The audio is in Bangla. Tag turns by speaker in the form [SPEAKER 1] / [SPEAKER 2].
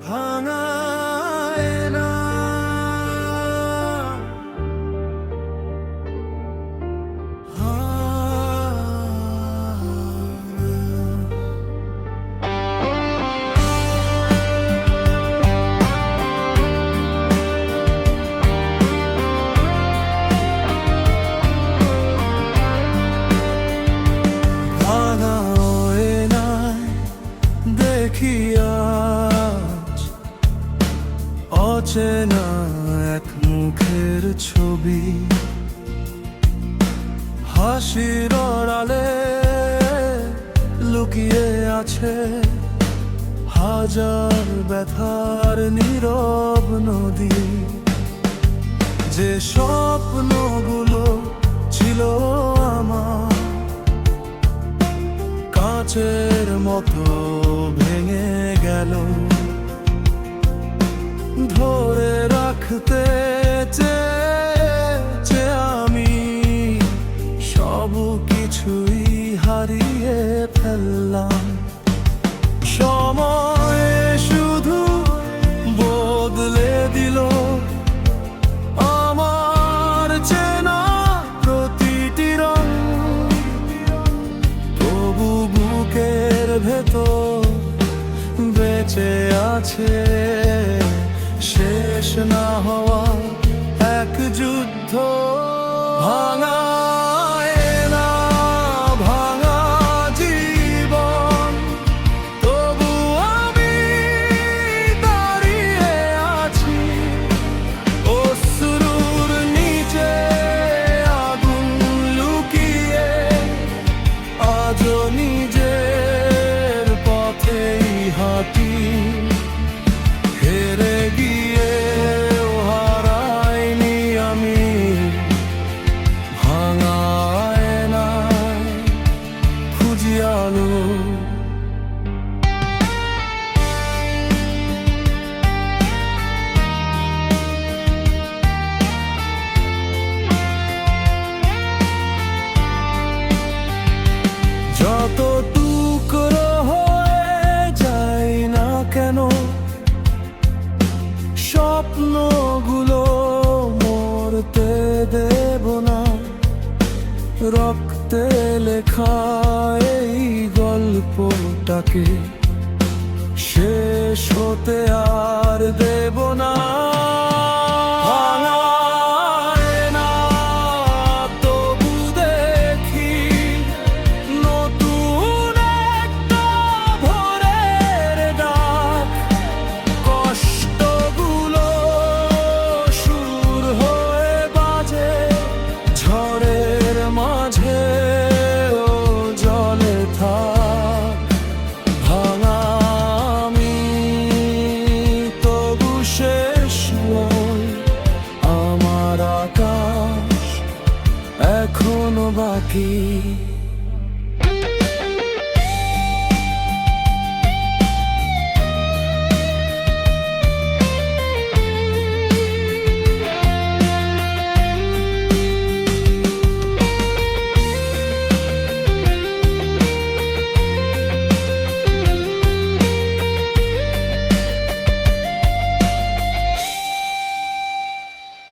[SPEAKER 1] ভাঙায় না। দেখি আজ অচেনা এক মুখের ছবি, হাসির আড়ালে লুকিয়ে আছে হাজার ব্যথার নীরব নদী। যে স্বপ্নগুলো ছিল আমার কাঁচের মতো ভেঙে গেল, ধরে রাখতে চেয়ে আমি সব কিছুই হারিয়ে ফেললাম। সময় শুধু বদলে দিল আমার চেনা প্রতিটি রং, তবু বুকের ভেতর বেঁচে আছে শেষ না হওয়া এক যুদ্ধ। ভাঙায় না ভাঙা জীবন, তবু আমি দাঁড়িয়ে আছি অশ্রুর নিচে আগুন লুকিয়ে, আজও নিজের পথেই হাঁটি। হেরে গিয়েও হারাইনি আমি, ভাঙায় না খুঁজি আলো। যত টুকরো হয়ে যায় না কেন স্বপ্নগুলো, মরতে দেব না। রক্তে লেখা এই গল্পটাকে শেষ হতে আর দেব না। ভাঙায় না তবু দেখি নতুন একটা ভোরের ডাক, কষ্টগুলো সুর হয়ে বাজে ঝড়ের মাঝে ও জলে থাক। ভাঙা আমি তবু শেষ নই, আমার আকাশ এখনো বাকি।